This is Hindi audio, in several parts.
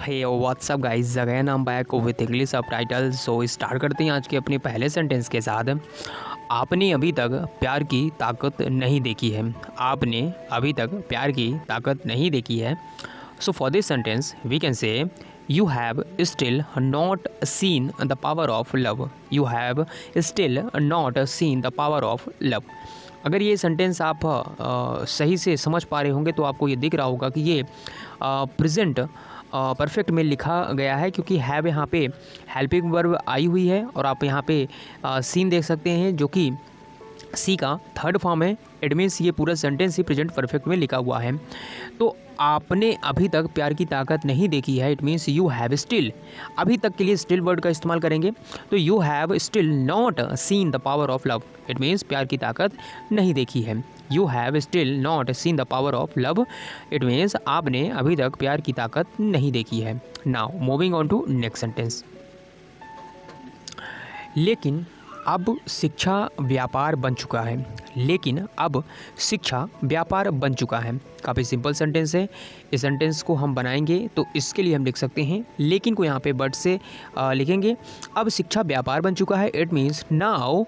हे व्हाट्सअप गाइस, अगेन हम back with English subtitle. So start करते हैं आज के अपने पहले सेंटेंस के साथ। आपने अभी तक प्यार की ताकत नहीं देखी है। आपने अभी तक प्यार की ताकत नहीं देखी है। So for this sentence we can say you have still not seen the power of love. You have still not seen the power of love. अगर ये सेंटेंस आप सही से समझ पा रहे होंगे तो आपको ये दिख रहा होगा कि ये प्रेजेंट परफेक्ट में लिखा गया है, क्योंकि हैव यहाँ पे हेल्पिंग वर्ब आई हुई है और आप यहाँ पे सीन देख सकते हैं जो कि सी का थर्ड फॉर्म है। इट मीन्स ये पूरा सेंटेंस ही प्रेजेंट परफेक्ट में लिखा हुआ है। तो आपने अभी तक प्यार की ताकत नहीं देखी है, it means you have still. अभी तक के लिए स्टिल वर्ड का इस्तेमाल करेंगे। तो you have still not seen the power of love. It means प्यार की ताकत नहीं देखी है। You have still not seen the power of love. It means आपने अभी तक प्यार की ताकत नहीं देखी है। Now moving on to next sentence. लेकिन अब शिक्षा व्यापार बन चुका है। लेकिन अब शिक्षा व्यापार बन चुका है। काफ़ी सिंपल सेंटेंस है। इस सेंटेंस को हम बनाएंगे तो इसके लिए हम लिख सकते हैं लेकिन को यहाँ पे बट से लिखेंगे। अब शिक्षा व्यापार बन चुका है। It means now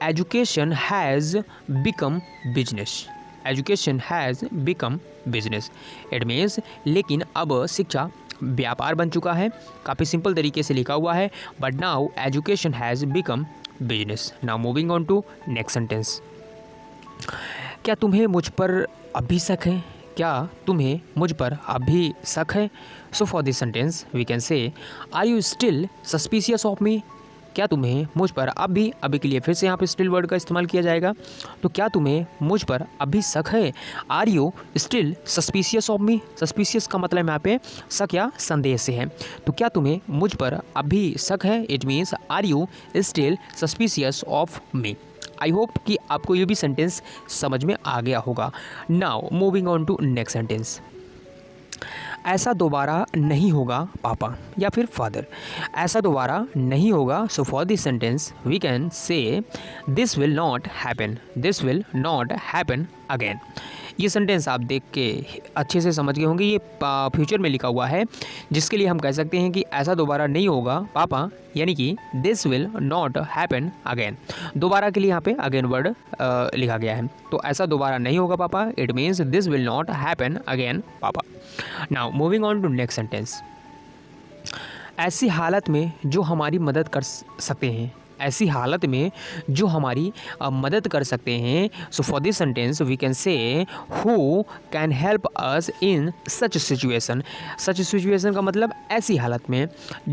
education has become business. Education has become business. It means लेकिन अब शिक्षा व्यापार बन चुका है। काफ़ी सिंपल तरीके से लिखा हुआ है। But now education has become business. Now moving on to next sentence. क्या तुम्हें मुझ पर अभी शक है? क्या तुम्हें मुझ पर अभी शक है? So for this sentence we can say are you still suspicious of me. क्या तुम्हें मुझ पर अभी के लिए फिर से यहाँ पे स्टिल वर्ड का इस्तेमाल किया जाएगा। तो क्या तुम्हें मुझ पर अभी शक है? Are you still suspicious of me. Suspicious का मतलब यहाँ पे शक या संदेह से है। तो क्या तुम्हें मुझ पर अभी शक है? It means are you still suspicious of me. I hope कि आपको ये भी सेंटेंस समझ में आ गया होगा। Now moving on to next sentence. ऐसा दोबारा नहीं होगा पापा या फिर फादर। ऐसा दोबारा नहीं होगा। So for this sentence we can say this will not happen. This will not happen again. ये सेंटेंस आप देख के अच्छे से समझ गए होंगे। ये फ्यूचर में लिखा हुआ है, जिसके लिए हम कह सकते हैं कि ऐसा दोबारा नहीं होगा पापा, यानी कि this will not happen again. दोबारा के लिए यहाँ पे अगेन वर्ड लिखा गया है। तो ऐसा दोबारा नहीं होगा पापा। It means this will not happen again पापा। Now moving on to next sentence. ऐसी हालत में जो हमारी मदद कर सकते हैं। ऐसी हालत में जो हमारी मदद कर सकते हैं। So for this sentence we can say who can help us in such situation. Such situation का मतलब ऐसी हालत में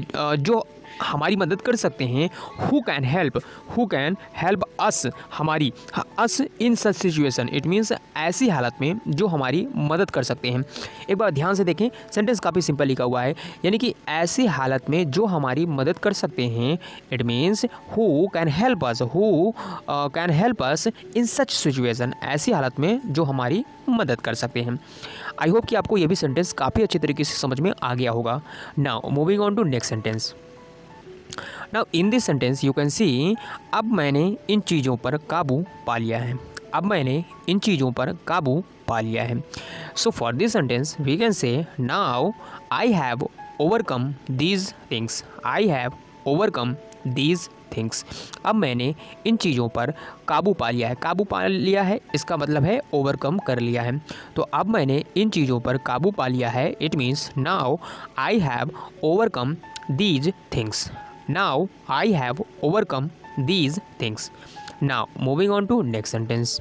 जो हमारी मदद कर सकते हैं। हु कैन हेल्प अस, हमारी अस in such situation. It means ऐसी हालत में जो हमारी मदद कर सकते हैं। एक बार ध्यान से देखें, सेंटेंस काफ़ी सिंपल लिखा हुआ है, यानी कि ऐसी हालत में जो हमारी मदद कर सकते हैं। It means who can help us in such situation. ऐसी हालत में जो हमारी मदद कर सकते हैं। आई होप कि आपको ये भी सेंटेंस काफ़ी अच्छे तरीके से समझ में आ गया होगा। Now moving on to next sentence. Now in this sentence you can see अब मैंने इन चीज़ों पर काबू पा लिया है। अब मैंने इन चीज़ों पर काबू पा लिया है। So for this sentence we can say now I have overcome these things. I have overcome these things. अब मैंने इन चीज़ों पर काबू पा लिया है। काबू पा लिया है इसका मतलब है ओवरकम कर लिया है। तो अब मैंने इन चीज़ों पर काबू पा लिया है। It means now I have overcome these things. Now I have overcome these things. Now moving on to next sentence.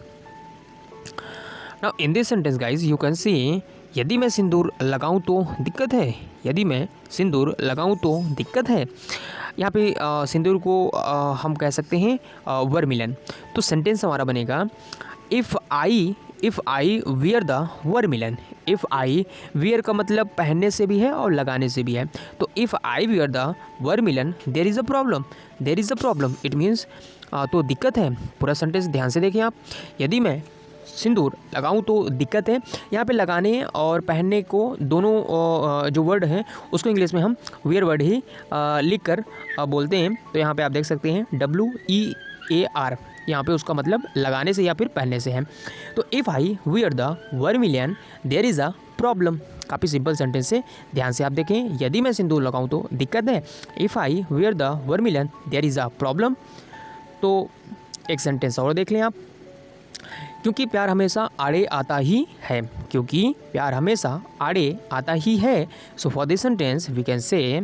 Now in this sentence guys you can see यदि मैं सिंदूर लगाऊं तो दिक्कत है। यदि मैं सिंदूर लगाऊं तो दिक्कत है। यहाँ पे सिंदूर को हम कह सकते हैं वर्मिलन। तो सेंटेंस हमारा बनेगा if I wear the vermilion. If I wear का मतलब पहनने से भी है और लगाने से भी है। तो if I wear the vermilion there is a problem. There is a problem it means तो दिक्कत है। पूरा सेंटेंस ध्यान से देखें आप। यदि मैं सिंदूर लगाऊं तो दिक्कत है। यहाँ पे लगाने और पहनने को दोनों जो वर्ड हैं उसको इंग्लिश में हम वियर वर्ड ही लिख कर बोलते हैं। तो यहाँ पे आप देख सकते हैं WEAR यहाँ पे उसका मतलब लगाने से या फिर पहनने से है। तो if I wear the vermilion there is a problem. काफ़ी सिंपल सेंटेंस है, ध्यान से आप देखें। यदि मैं सिंदूर लगाऊं तो दिक्कत है। If I wear the vermilion there is a problem. तो एक सेंटेंस और देख लें आप। क्योंकि प्यार हमेशा आड़े आता ही है। क्योंकि प्यार हमेशा आड़े आता ही है। So for this sentence we can say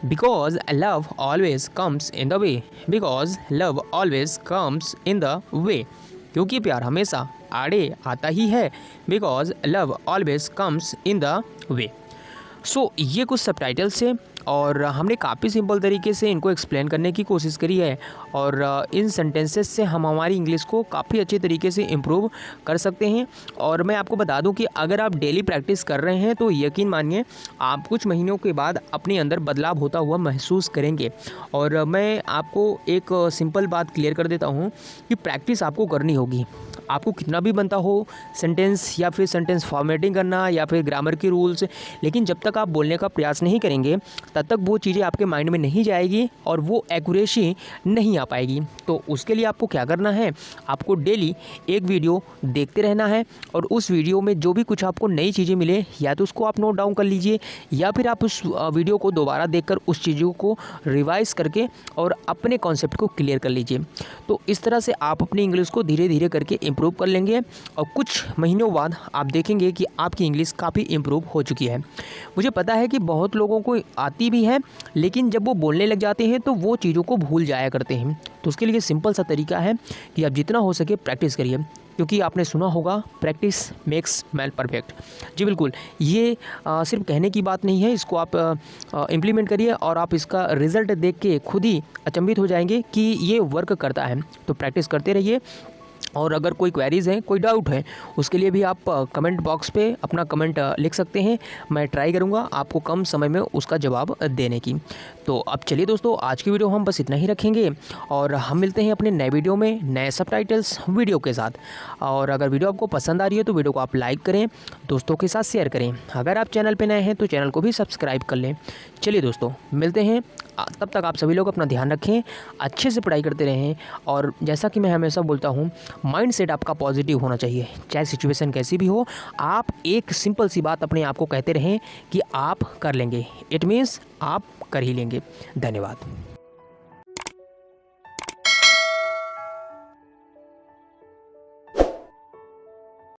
because love always comes in the way. Because love always comes in the way. क्योंकि प्यार हमेशा आड़े आता ही है। Because love always comes in the way. So ये कुछ सबटाइटल्स है और हमने काफ़ी सिंपल तरीके से इनको एक्सप्लेन करने की कोशिश करी है और इन सेंटेंसेस से हम हमारी इंग्लिश को काफ़ी अच्छे तरीके से इम्प्रूव कर सकते हैं। और मैं आपको बता दूं कि अगर आप डेली प्रैक्टिस कर रहे हैं तो यकीन मानिए आप कुछ महीनों के बाद अपने अंदर बदलाव होता हुआ महसूस करेंगे। और मैं आपको एक सिंपल बात क्लियर कर देता हूँ कि प्रैक्टिस आपको करनी होगी। आपको कितना भी बनता हो सेंटेंस या फिर सेंटेंस फॉर्मेटिंग करना या फिर ग्रामर के रूल्स, लेकिन जब तक आप बोलने का प्रयास नहीं करेंगे तब तक वो चीज़ें आपके माइंड में नहीं जाएगी और वो एक्यूरेसी नहीं आ पाएगी। तो उसके लिए आपको क्या करना है, आपको डेली एक वीडियो देखते रहना है और उस वीडियो में जो भी कुछ आपको नई चीज़ें मिले या तो उसको आप नोट डाउन कर लीजिए या फिर आप उस वीडियो को दोबारा देखकर उस चीज़ों को रिवाइज करके और अपने कॉन्सेप्ट को क्लियर कर लीजिए। तो इस तरह से आप अपनी इंग्लिश को धीरे धीरे करके इम्प्रूव कर लेंगे और कुछ महीनों बाद आप देखेंगे कि आपकी इंग्लिश काफ़ी इम्प्रूव हो चुकी है। मुझे पता है कि बहुत लोगों को आती भी है लेकिन जब वो बोलने लग जाते हैं तो वो चीज़ों को भूल जाया करते हैं। तो उसके लिए सिंपल सा तरीका है कि आप जितना हो सके प्रैक्टिस करिए, क्योंकि आपने सुना होगा प्रैक्टिस मेक्स मैन परफेक्ट। जी बिल्कुल, ये सिर्फ कहने की बात नहीं है, इसको आप इम्प्लीमेंट करिए और आप इसका रिज़ल्ट देख के खुद ही अचंभित हो जाएंगे कि ये वर्क करता है। तो प्रैक्टिस करते रहिए और अगर कोई क्वेरीज़ हैं, कोई डाउट है, उसके लिए भी आप कमेंट बॉक्स पे अपना कमेंट लिख सकते हैं। मैं ट्राई करूँगा आपको कम समय में उसका जवाब देने की। तो अब चलिए दोस्तों, आज की वीडियो हम बस इतना ही रखेंगे और हम मिलते हैं अपने नए वीडियो में नए सबटाइटल्स वीडियो के साथ। और अगर वीडियो आपको पसंद आ रही है तो वीडियो को आप लाइक करें, दोस्तों के साथ शेयर करें। अगर आप चैनल पर नए हैं तो चैनल को भी सब्सक्राइब कर लें। चलिए दोस्तों, मिलते हैं। तब तक आप सभी लोग अपना ध्यान रखें, अच्छे से पढ़ाई करते रहें और जैसा कि मैं हमेशा बोलता हूँ, माइंड सेट आपका पॉजिटिव होना चाहिए। चाहे सिचुएशन कैसी भी हो, आप एक सिंपल सी बात अपने आप को कहते रहें कि आप कर लेंगे। इट मीन्स आप कर ही लेंगे। धन्यवाद।